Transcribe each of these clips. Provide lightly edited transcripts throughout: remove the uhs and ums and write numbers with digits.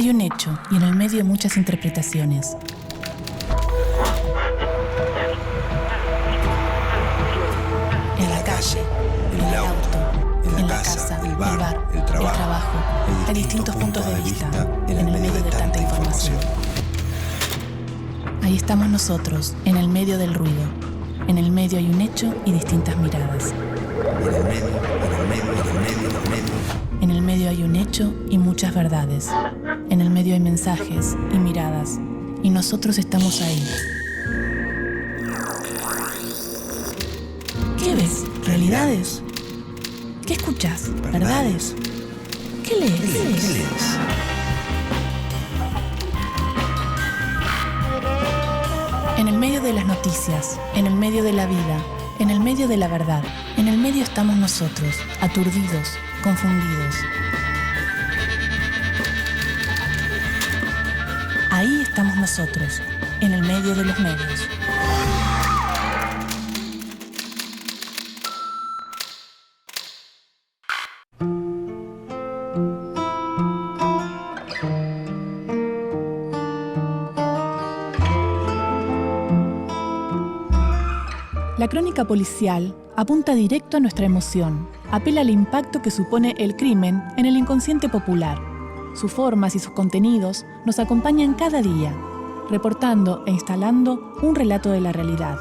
Hay un hecho y en el medio muchas interpretaciones. En la calle, en el auto, en la casa, el bar, el trabajo. Hay distintos puntos de vista en el medio de tanta información. Ahí estamos nosotros, en el medio del ruido. En el medio hay un hecho y distintas miradas. En el medio hay un hecho y muchas verdades. En el medio hay mensajes y miradas. Y nosotros estamos ahí. ¿Qué ves? ¿Realidades? ¿Qué escuchas? ¿Verdades? ¿Qué lees? En el medio de las noticias, en el medio de la vida, en el medio de la verdad, en el medio estamos nosotros, aturdidos, confundidos. Ahí estamos nosotros, en el medio de los medios. La crónica policial apunta directo a nuestra emoción, apela al impacto que supone el crimen en el inconsciente popular. Sus formas y sus contenidos nos acompañan cada día, reportando e instalando un relato de la realidad.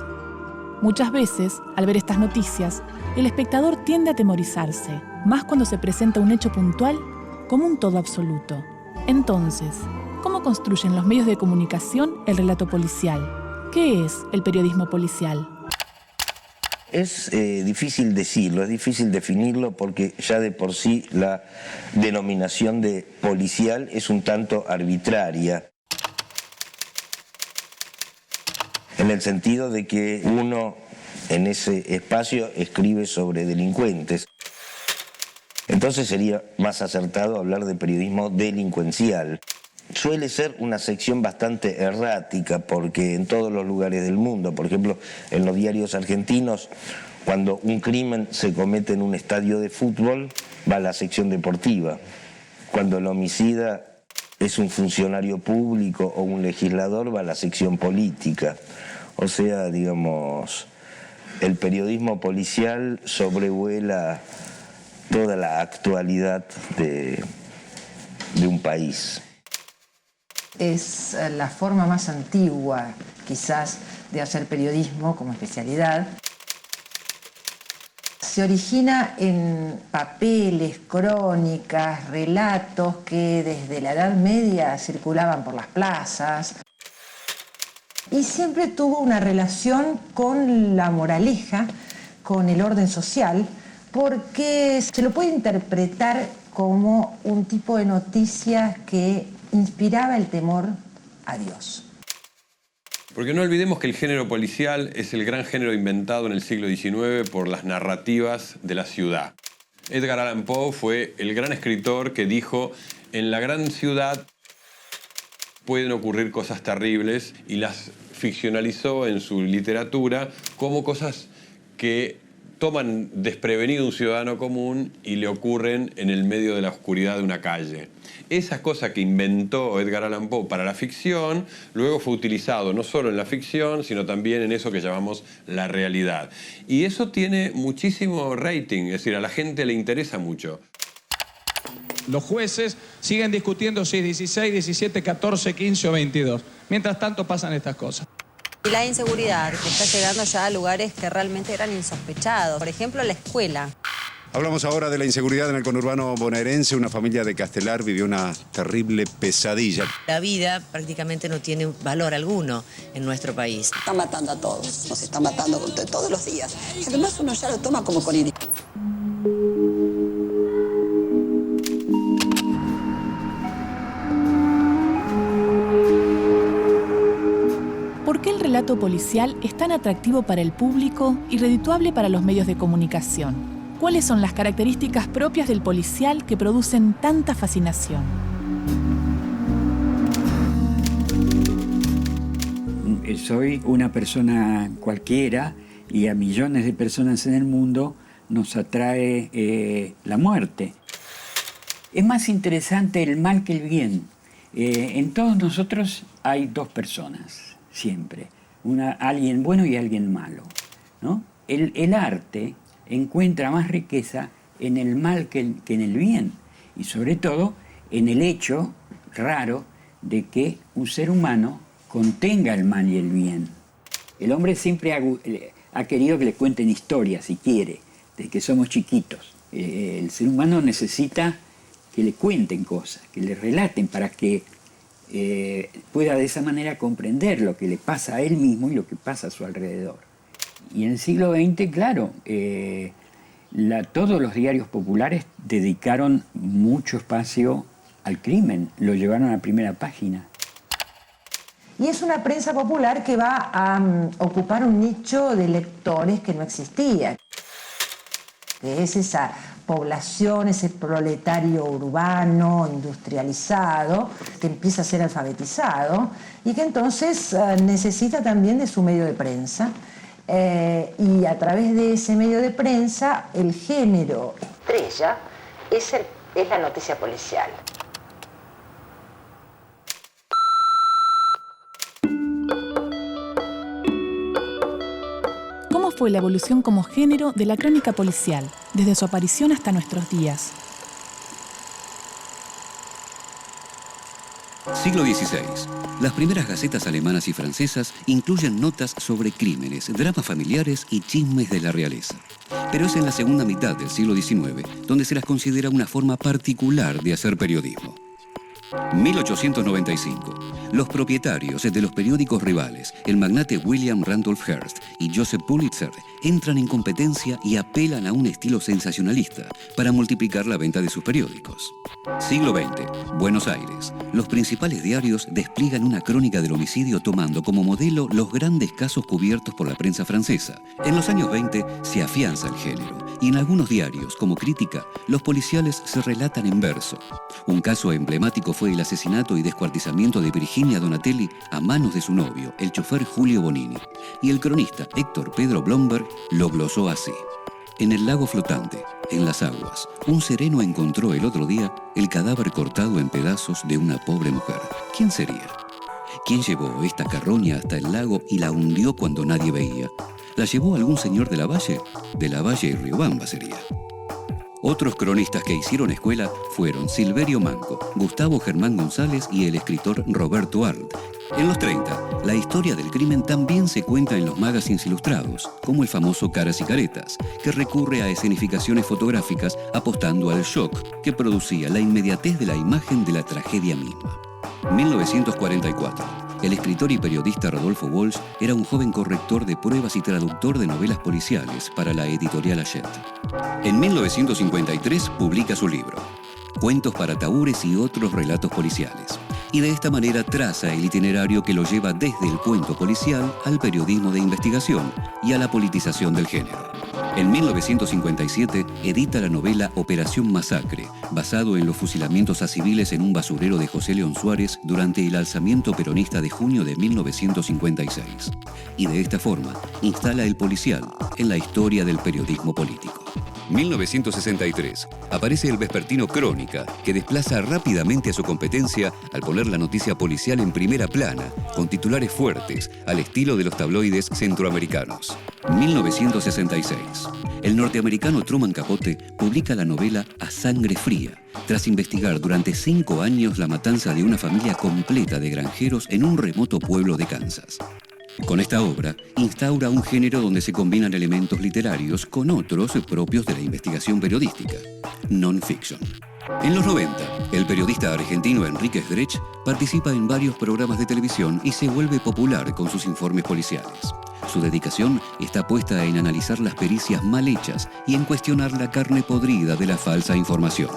Muchas veces, al ver estas noticias, el espectador tiende a atemorizarse, más cuando se presenta un hecho puntual como un todo absoluto. Entonces, ¿cómo construyen los medios de comunicación el relato policial? ¿Qué es el periodismo policial? Es difícil decirlo, es difícil definirlo porque ya de por sí la denominación de policial es un tanto arbitraria. En el sentido de que uno en ese espacio escribe sobre delincuentes. Entonces sería más acertado hablar de periodismo delincuencial. Suele ser una sección bastante errática porque en todos los lugares del mundo, por ejemplo, en los diarios argentinos, cuando un crimen se comete en un estadio de fútbol, va a la sección deportiva. Cuando el homicida es un funcionario público o un legislador, va a la sección política. O sea, digamos, el periodismo policial sobrevuela toda la actualidad de un país. Es la forma más antigua, quizás, de hacer periodismo como especialidad. Se origina en papeles, crónicas, relatos que desde la Edad Media circulaban por las plazas. Y siempre tuvo una relación con la moraleja, con el orden social, porque se lo puede interpretar como un tipo de noticias que inspiraba el temor a Dios. Porque no olvidemos que el género policial es el gran género inventado en el siglo XIX por las narrativas de la ciudad. Edgar Allan Poe fue el gran escritor que dijo: en la gran ciudad pueden ocurrir cosas terribles, y las ficcionalizó en su literatura como cosas que toman desprevenido a un ciudadano común y le ocurren en el medio de la oscuridad de una calle. Esa cosa que inventó Edgar Allan Poe para la ficción, luego fue utilizado no solo en la ficción, sino también en eso que llamamos la realidad. Y eso tiene muchísimo rating, es decir, a la gente le interesa mucho. Los jueces siguen discutiendo si es 16, 17, 14, 15 o 22. Mientras tanto pasan estas cosas. Y la inseguridad que está llegando ya a lugares que realmente eran insospechados. Por ejemplo, la escuela. Hablamos ahora de la inseguridad en el conurbano bonaerense. Una familia de Castelar vivió una terrible pesadilla. La vida prácticamente no tiene valor alguno en nuestro país. Está matando a todos, nos está matando todos los días. Y además uno ya lo toma como con iris. ¿Por qué el relato policial es tan atractivo para el público y redituable para los medios de comunicación? ¿Cuáles son las características propias del policial que producen tanta fascinación? Soy una persona cualquiera y a millones de personas en el mundo nos atrae la muerte. Es más interesante el mal que el bien. En todos nosotros hay dos personas, siempre. Alguien bueno y alguien malo, ¿no? El arte encuentra más riqueza en el mal que en el bien. Y sobre todo en el hecho raro de que un ser humano contenga el mal y el bien. El hombre siempre ha querido que le cuenten historias, si quiere, desde que somos chiquitos. El ser humano necesita que le cuenten cosas, que le relaten para que pueda de esa manera comprender lo que le pasa a él mismo y lo que pasa a su alrededor. Y en el siglo XX, claro, todos los diarios populares dedicaron mucho espacio al crimen, lo llevaron a la primera página. Y es una prensa popular que va a ocupar un nicho de lectores que no existía, que es esa población, ese proletario urbano, industrializado, que empieza a ser alfabetizado y que entonces necesita también de su medio de prensa. Y a través de ese medio de prensa, el género estrella es la noticia policial. ¿Cómo fue la evolución como género de la crónica policial, desde su aparición hasta nuestros días? Siglo XVI. Las primeras gacetas alemanas y francesas incluyen notas sobre crímenes, dramas familiares y chismes de la realeza. Pero es en la segunda mitad del siglo XIX donde se las considera una forma particular de hacer periodismo. 1895. Los propietarios de los periódicos rivales, el magnate William Randolph Hearst y Joseph Pulitzer, entran en competencia y apelan a un estilo sensacionalista para multiplicar la venta de sus periódicos. Siglo XX. Buenos Aires. Los principales diarios despliegan una crónica del homicidio tomando como modelo los grandes casos cubiertos por la prensa francesa. En los años 20 se afianza el género y en algunos diarios, como Crítica, los policiales se relatan en verso. Un caso emblemático fue el asesinato y descuartizamiento de Virginia Donatelli a manos de su novio, el chofer Julio Bonini. Y el cronista Héctor Pedro Blomberg lo glosó así. En el lago flotante, en las aguas, un sereno encontró el otro día el cadáver cortado en pedazos de una pobre mujer. ¿Quién sería? ¿Quién llevó esta carroña hasta el lago y la hundió cuando nadie veía? ¿La llevó algún señor de la Valle? De la Valle y Riobamba sería. Otros cronistas que hicieron escuela fueron Silverio Manco, Gustavo Germán González y el escritor Roberto Arlt. En los 30, la historia del crimen también se cuenta en los magazines ilustrados, como el famoso Caras y Caretas, que recurre a escenificaciones fotográficas apostando al shock que producía la inmediatez de la imagen de la tragedia misma. 1944. El escritor y periodista Rodolfo Walsh era un joven corrector de pruebas y traductor de novelas policiales para la editorial Hachette. En 1953 publica su libro, Cuentos para Tahúres y otros relatos policiales, y de esta manera traza el itinerario que lo lleva desde el cuento policial al periodismo de investigación y a la politización del género. En 1957 edita la novela Operación Masacre, basado en los fusilamientos a civiles en un basurero de José León Suárez durante el alzamiento peronista de junio de 1956. Y de esta forma instala el policial en la historia del periodismo político. 1963. Aparece el vespertino Crónica, que desplaza rápidamente a su competencia al poner la noticia policial en primera plana, con titulares fuertes, al estilo de los tabloides centroamericanos. 1966. El norteamericano Truman Capote publica la novela A Sangre Fría, tras investigar durante 5 años la matanza de una familia completa de granjeros en un remoto pueblo de Kansas. Con esta obra, instaura un género donde se combinan elementos literarios con otros propios de la investigación periodística, non-fiction. En los 90, el periodista argentino Enrique Sdrech participa en varios programas de televisión y se vuelve popular con sus informes policiales. Su dedicación está puesta en analizar las pericias mal hechas y en cuestionar la carne podrida de la falsa información.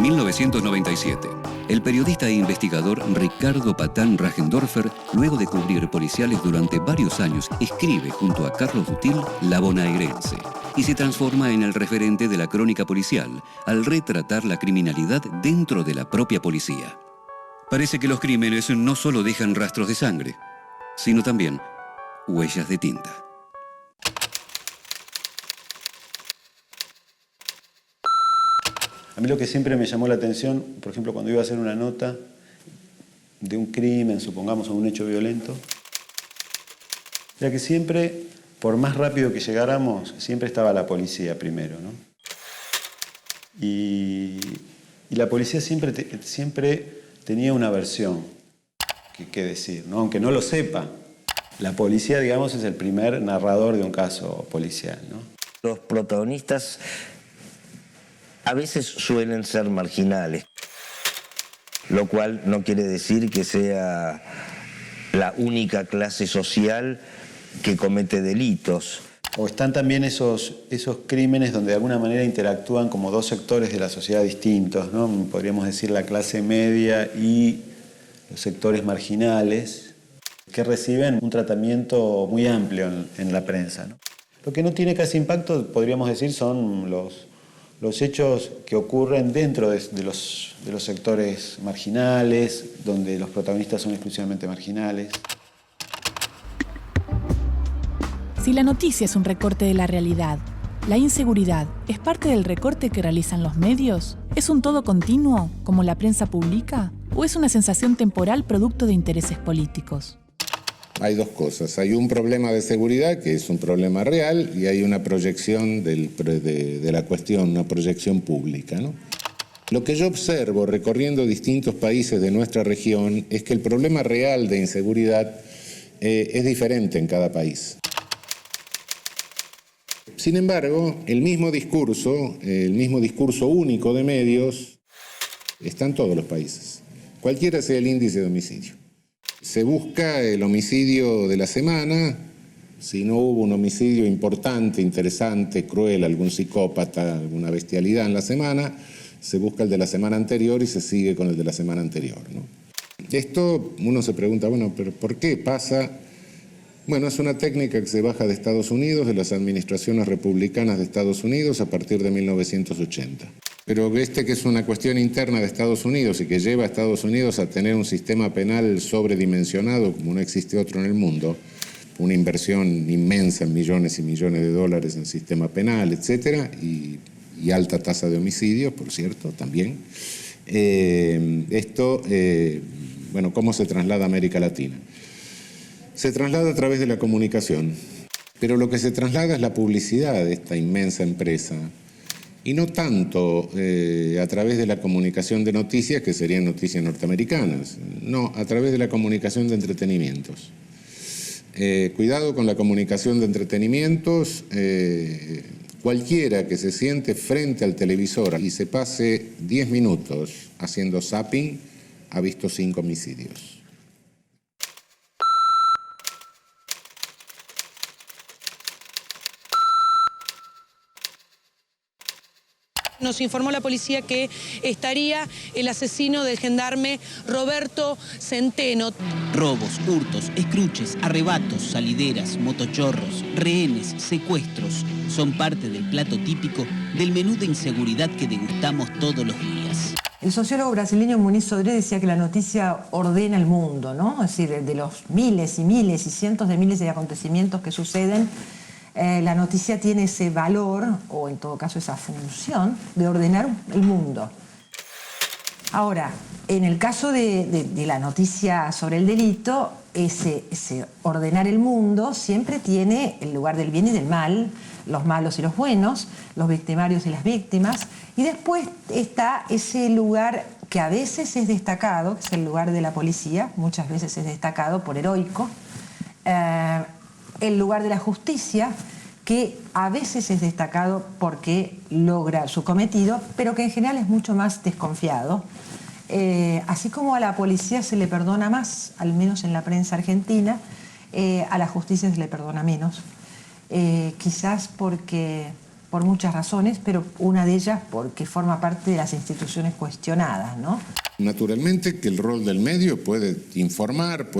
1997. El periodista e investigador Ricardo Patán Rajendorfer, luego de cubrir policiales durante varios años, escribe junto a Carlos Dutil La Bonaerense y se transforma en el referente de la crónica policial al retratar la criminalidad dentro de la propia policía. Parece que los crímenes no solo dejan rastros de sangre, sino también huellas de tinta. A mí lo que siempre me llamó la atención, por ejemplo, cuando iba a hacer una nota, de un crimen, supongamos, o un hecho violento, era que siempre, por más rápido que llegáramos, siempre estaba la policía primero, ¿no? Y la policía siempre tenía una versión que decir, ¿no? Aunque no lo sepa. La policía, digamos, es el primer narrador de un caso policial, ¿no? Los protagonistas a veces suelen ser marginales, lo cual no quiere decir que sea la única clase social que comete delitos. O están también esos crímenes donde de alguna manera interactúan como dos sectores de la sociedad distintos, ¿no? Podríamos decir la clase media y los sectores marginales, que reciben un tratamiento muy amplio en la prensa, ¿no? Lo que no tiene casi impacto, podríamos decir, son los hechos que ocurren dentro de los sectores marginales, donde los protagonistas son exclusivamente marginales. Si la noticia es un recorte de la realidad, ¿la inseguridad es parte del recorte que realizan los medios? ¿Es un todo continuo, como la prensa publica? ¿O es una sensación temporal producto de intereses políticos? Hay dos cosas. Hay un problema de seguridad, que es un problema real, y hay una proyección de la cuestión, una proyección pública, ¿no? Lo que yo observo recorriendo distintos países de nuestra región es que el problema real de inseguridad es diferente en cada país. Sin embargo, el mismo discurso único de medios está en todos los países, cualquiera sea el índice de homicidio. Se busca el homicidio de la semana, si no hubo un homicidio importante, interesante, cruel, algún psicópata, alguna bestialidad en la semana, se busca el de la semana anterior y se sigue con el de la semana anterior, ¿no? Esto uno se pregunta, bueno, ¿pero por qué pasa? Bueno, es una técnica que se baja de Estados Unidos, de las administraciones republicanas de Estados Unidos a partir de 1980. Pero que es una cuestión interna de Estados Unidos y que lleva a Estados Unidos a tener un sistema penal sobredimensionado como no existe otro en el mundo, una inversión inmensa en millones y millones de dólares en sistema penal, etcétera, y alta tasa de homicidios, por cierto, también. Bueno, ¿cómo se traslada a América Latina? Se traslada a través de la comunicación, pero lo que se traslada es la publicidad de esta inmensa empresa, y no tanto a través de la comunicación de noticias, que serían noticias norteamericanas, no, a través de la comunicación de entretenimientos. Cuidado con la comunicación de entretenimientos, cualquiera que se siente frente al televisor y se pase 10 minutos haciendo zapping, ha visto 5 homicidios. Nos informó la policía que estaría el asesino del gendarme Roberto Centeno. Robos, hurtos, escruches, arrebatos, salideras, motochorros, rehenes, secuestros son parte del plato típico del menú de inseguridad que degustamos todos los días. El sociólogo brasileño Muniz Sodré decía que la noticia ordena el mundo, ¿no? Es decir, de los miles y miles y cientos de miles de acontecimientos que suceden, la noticia tiene ese valor, o en todo caso esa función, de ordenar el mundo. Ahora, en el caso de la noticia sobre el delito, ese ordenar el mundo siempre tiene el lugar del bien y del mal, los malos y los buenos, los victimarios y las víctimas, y después está ese lugar que a veces es destacado, que es el lugar de la policía, muchas veces es destacado por heroico, el lugar de la justicia, que a veces es destacado porque logra su cometido, pero que en general es mucho más desconfiado. Así como a la policía se le perdona más, al menos en la prensa argentina, a la justicia se le perdona menos. Quizás por muchas razones, pero una de ellas porque forma parte de las instituciones cuestionadas, ¿no? Naturalmente que el rol del medio puede informar,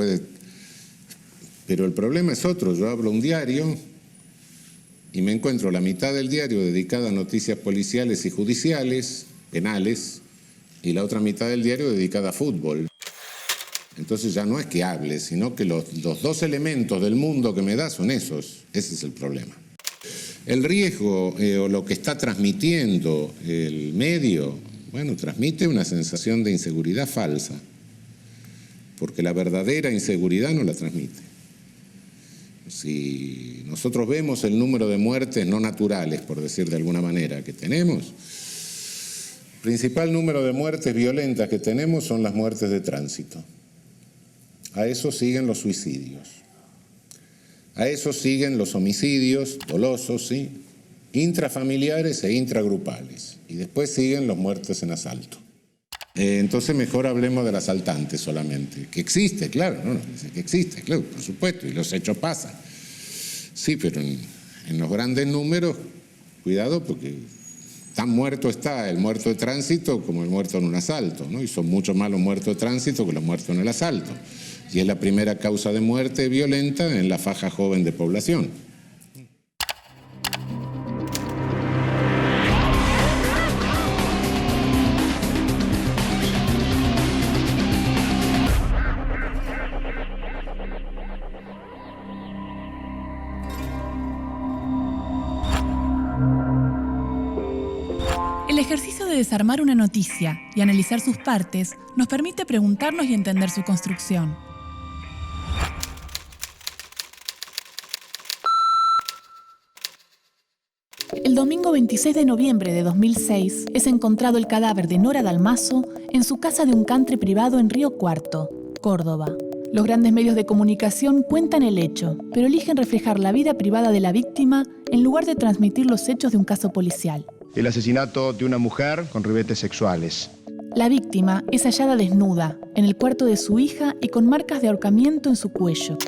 pero el problema es otro. Yo abro un diario y me encuentro la mitad del diario dedicada a noticias policiales y judiciales, penales, y la otra mitad del diario dedicada a fútbol. Entonces ya no es que hable, sino que los dos elementos del mundo que me da son esos. Ese es el problema. El riesgo o lo que está transmitiendo el medio, bueno, transmite una sensación de inseguridad falsa. porque la verdadera inseguridad no la transmite. Si nosotros vemos el número de muertes no naturales, por decir de alguna manera, que tenemos, el principal número de muertes violentas que tenemos son las muertes de tránsito. A eso siguen los suicidios. A eso siguen los homicidios dolosos, ¿sí?, intrafamiliares e intragrupales. Y después siguen los muertes en asalto. Entonces mejor hablemos del asaltante solamente. Que existe, claro, ¿no? Que existe, claro, por supuesto, y los hechos pasan. Sí, pero en los grandes números, cuidado, porque tan muerto está el muerto de tránsito como el muerto en un asalto, ¿no? Y son mucho más los muertos de tránsito que los muertos en el asalto. Y es la primera causa de muerte violenta en la faja joven de población. El ejercicio de desarmar una noticia y analizar sus partes nos permite preguntarnos y entender su construcción. El domingo 26 de noviembre de 2006 es encontrado el cadáver de Nora Dalmaso en su casa de un country privado en Río Cuarto, Córdoba. Los grandes medios de comunicación cuentan el hecho, pero eligen reflejar la vida privada de la víctima en lugar de transmitir los hechos de un caso policial. El asesinato de una mujer con ribetes sexuales. La víctima es hallada desnuda, en el cuarto de su hija y con marcas de ahorcamiento en su cuello.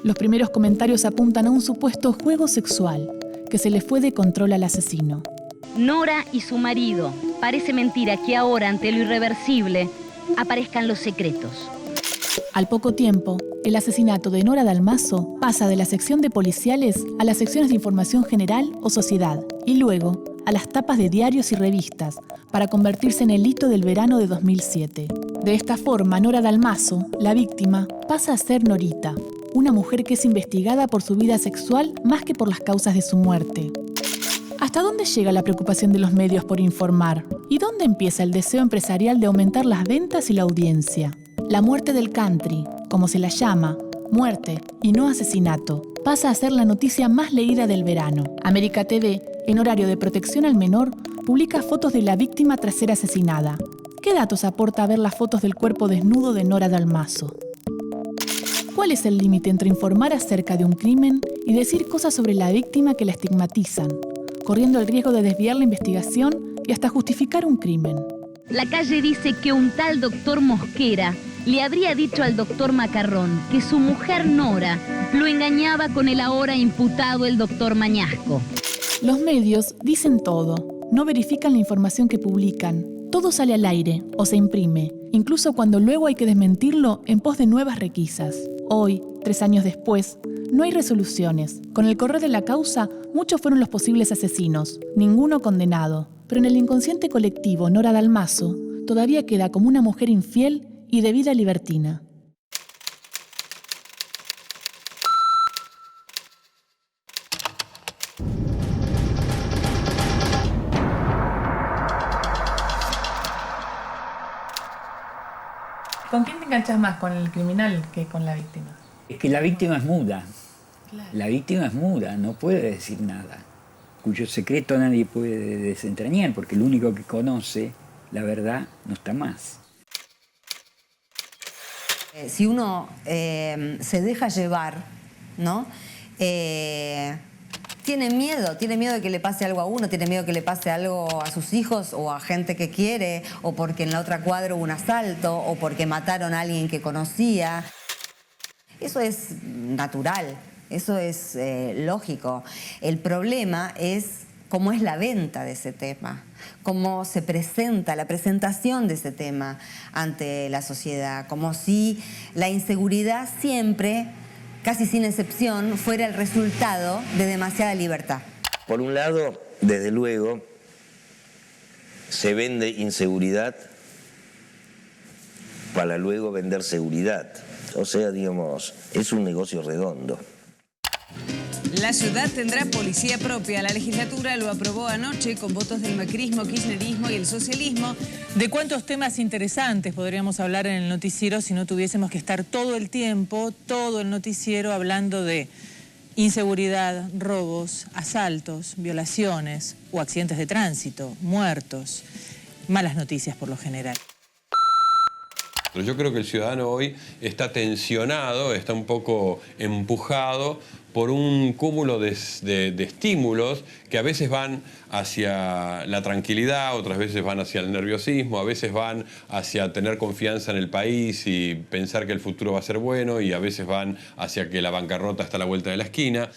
Los primeros comentarios apuntan a un supuesto juego sexual, que se le fue de control al asesino. Nora y su marido. Parece mentira que ahora, ante lo irreversible, aparezcan los secretos. Al poco tiempo, el asesinato de Nora Dalmaso pasa de la sección de policiales a las secciones de información general o sociedad, y luego a las tapas de diarios y revistas, para convertirse en el hito del verano de 2007. De esta forma, Nora Dalmaso, la víctima, pasa a ser Norita, una mujer que es investigada por su vida sexual más que por las causas de su muerte. ¿Hasta dónde llega la preocupación de los medios por informar? ¿Y dónde empieza el deseo empresarial de aumentar las ventas y la audiencia? La muerte del country, como se la llama, muerte y no asesinato, pasa a ser la noticia más leída del verano. América TV, en horario de protección al menor, publica fotos de la víctima tras ser asesinada. ¿Qué datos aporta ver las fotos del cuerpo desnudo de Nora Dalmaso? ¿Cuál es el límite entre informar acerca de un crimen y decir cosas sobre la víctima que la estigmatizan, corriendo el riesgo de desviar la investigación y hasta justificar un crimen? La calle dice que un tal doctor Mosquera le habría dicho al doctor Macarrón que su mujer Nora lo engañaba con el ahora imputado el doctor Mañasco. Los medios dicen todo, no verifican la información que publican. Todo sale al aire o se imprime, incluso cuando luego hay que desmentirlo en pos de nuevas requisas. Hoy, 3 años después, no hay resoluciones. Con el correr de la causa, muchos fueron los posibles asesinos, ninguno condenado. Pero en el inconsciente colectivo, Nora Dalmaso todavía queda como una mujer infiel y de vida libertina. ¿Con quién te enganchas más? ¿Con el criminal que con la víctima? Es que la víctima es muda. Claro. La víctima es muda, no puede decir nada, cuyo secreto nadie puede desentrañar, porque el único que conoce la verdad no está más. Si uno se deja llevar, ¿no? Tiene miedo de que le pase algo a uno, tiene miedo que le pase algo a sus hijos o a gente que quiere, o porque en la otra cuadra hubo un asalto, o porque mataron a alguien que conocía. Eso es natural, eso es lógico. El problema es cómo es la venta de ese tema, cómo se presenta, la presentación de ese tema ante la sociedad, como si la inseguridad siempre, casi sin excepción, fuera el resultado de demasiada libertad. Por un lado, desde luego, se vende inseguridad para luego vender seguridad. O sea, digamos, es un negocio redondo. La ciudad tendrá policía propia. La legislatura lo aprobó anoche con votos del macrismo, kirchnerismo y el socialismo. ¿De cuántos temas interesantes podríamos hablar en el noticiero si no tuviésemos que estar todo el tiempo, todo el noticiero, hablando de inseguridad, robos, asaltos, violaciones o accidentes de tránsito, muertos, malas noticias por lo general? Yo creo que el ciudadano hoy está tensionado, está un poco empujado por un cúmulo de estímulos que a veces van hacia la tranquilidad, otras veces van hacia el nerviosismo, a veces van hacia tener confianza en el país y pensar que el futuro va a ser bueno, y a veces van hacia que la bancarrota está a la vuelta de la esquina.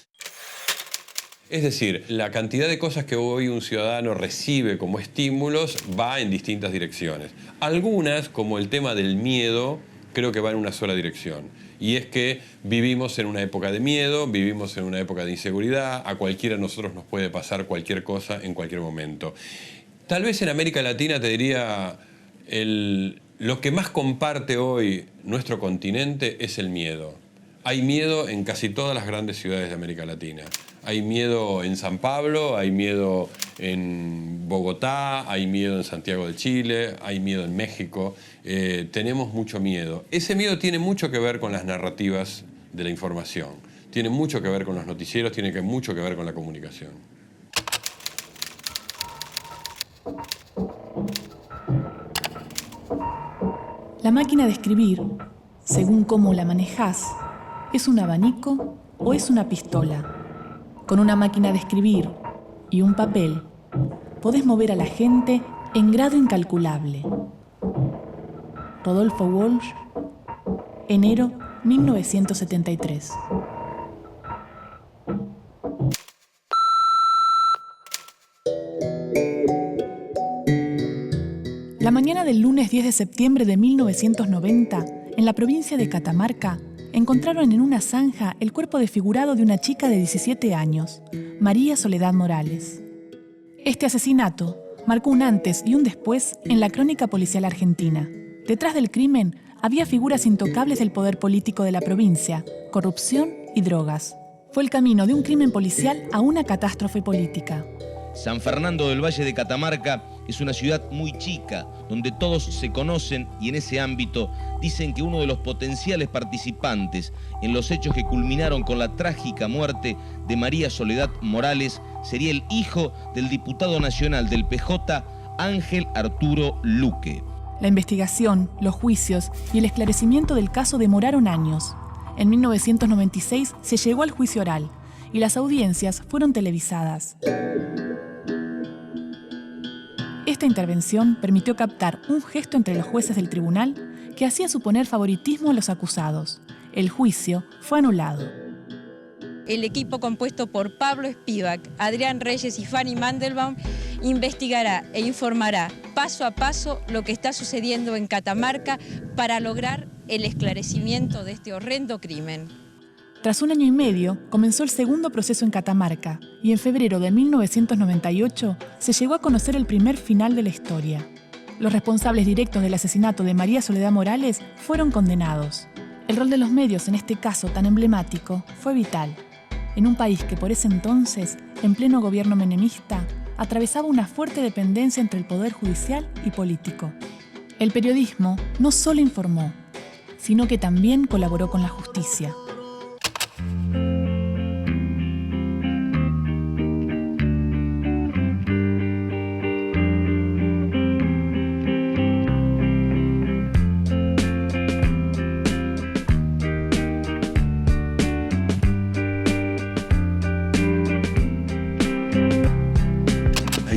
Es decir, la cantidad de cosas que hoy un ciudadano recibe como estímulos va en distintas direcciones. Algunas, como el tema del miedo, creo que va en una sola dirección. Y es que vivimos en una época de miedo, vivimos en una época de inseguridad, a cualquiera de nosotros nos puede pasar cualquier cosa en cualquier momento. Tal vez en América Latina, te diría, lo que más comparte hoy nuestro continente es el miedo. Hay miedo en casi todas las grandes ciudades de América Latina. Hay miedo en San Pablo, hay miedo en Bogotá, hay miedo en Santiago de Chile, hay miedo en México. Tenemos mucho miedo. Ese miedo tiene mucho que ver con las narrativas de la información. Tiene mucho que ver con los noticieros, tiene mucho que ver con la comunicación. La máquina de escribir, según cómo la manejás, ¿es un abanico o es una pistola? Con una máquina de escribir y un papel, podés mover a la gente en grado incalculable. Rodolfo Walsh, enero 1973. La mañana del lunes 10 de septiembre de 1990, en la provincia de Catamarca, encontraron en una zanja el cuerpo desfigurado de una chica de 17 años, María Soledad Morales. Este asesinato marcó un antes y un después en la crónica policial argentina. Detrás del crimen había figuras intocables del poder político de la provincia, corrupción y drogas. Fue el camino de un crimen policial a una catástrofe política. San Fernando del Valle de Catamarca es una ciudad muy chica, donde todos se conocen, y en ese ámbito dicen que uno de los potenciales participantes en los hechos que culminaron con la trágica muerte de María Soledad Morales sería el hijo del diputado nacional del PJ, Ángel Arturo Luque. La investigación, los juicios y el esclarecimiento del caso demoraron años. En 1996 se llegó al juicio oral y las audiencias fueron televisadas. Esta intervención permitió captar un gesto entre los jueces del tribunal que hacía suponer favoritismo a los acusados. El juicio fue anulado. El equipo compuesto por Pablo Spivak, Adrián Reyes y Fanny Mandelbaum investigará e informará paso a paso lo que está sucediendo en Catamarca para lograr el esclarecimiento de este horrendo crimen. Tras 1 año y medio, comenzó el segundo proceso en Catamarca y en febrero de 1998 se llegó a conocer el primer final de la historia. Los responsables directos del asesinato de María Soledad Morales fueron condenados. El rol de los medios en este caso tan emblemático fue vital. En un país que por ese entonces, en pleno gobierno menemista, atravesaba una fuerte dependencia entre el poder judicial y político. El periodismo no solo informó, sino que también colaboró con la justicia.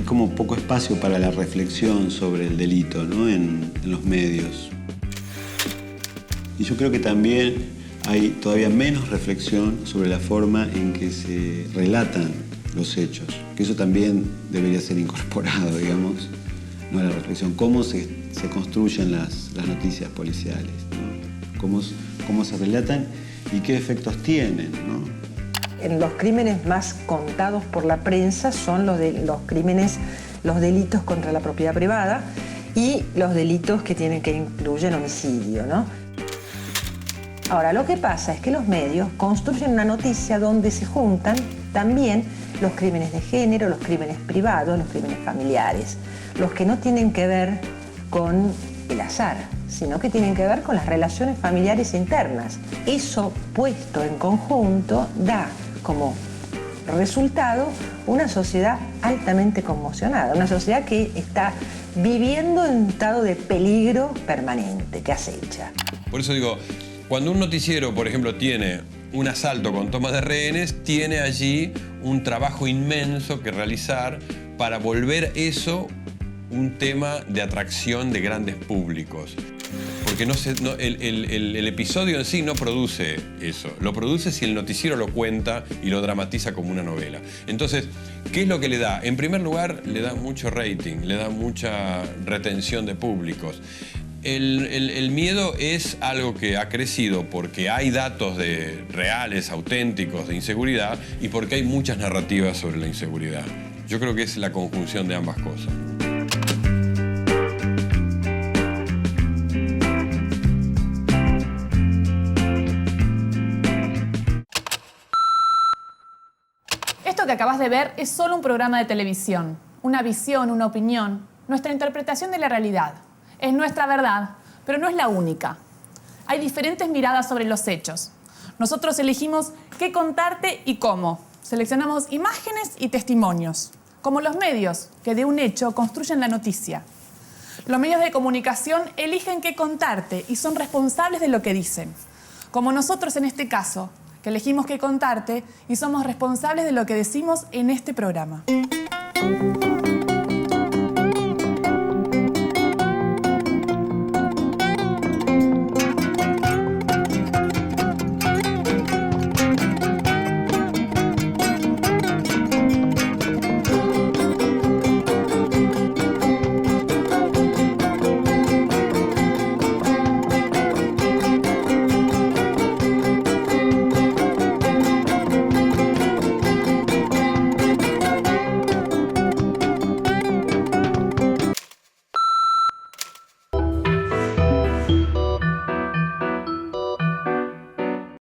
Como poco espacio para la reflexión sobre el delito, ¿no? en los medios. Y yo creo que también hay todavía menos reflexión sobre la forma en que se relatan los hechos, que eso también debería ser incorporado, digamos, ¿no? a la reflexión. Cómo se construyen las noticias policiales, ¿no? Cómo se relatan y qué efectos tienen, ¿no? Los crímenes más contados por la prensa son los delitos contra la propiedad privada y los delitos que incluyen homicidio, ¿no? Ahora, lo que pasa es que los medios construyen una noticia donde se juntan también los crímenes de género, los crímenes privados, los crímenes familiares, los que no tienen que ver con el azar, sino que tienen que ver con las relaciones familiares internas. Eso puesto en conjunto da como resultado una sociedad altamente conmocionada, una sociedad que está viviendo en un estado de peligro permanente, que acecha. Por eso digo, cuando un noticiero, por ejemplo, tiene un asalto con toma de rehenes, tiene allí un trabajo inmenso que realizar para volver eso un tema de atracción de grandes públicos. Porque el episodio en sí no produce eso. Lo produce si el noticiero lo cuenta y lo dramatiza como una novela. Entonces, ¿qué es lo que le da? En primer lugar, le da mucho rating, le da mucha retención de públicos. El miedo es algo que ha crecido porque hay datos reales, auténticos de inseguridad y porque hay muchas narrativas sobre la inseguridad. Yo creo que es la conjunción de ambas cosas. Esto que acabas de ver es solo un programa de televisión, una visión, una opinión, nuestra interpretación de la realidad. Es nuestra verdad, pero no es la única. Hay diferentes miradas sobre los hechos. Nosotros elegimos qué contarte y cómo. Seleccionamos imágenes y testimonios, como los medios que de un hecho construyen la noticia. Los medios de comunicación eligen qué contarte y son responsables de lo que dicen. Como nosotros en este caso, que elegimos qué contarte y somos responsables de lo que decimos en este programa.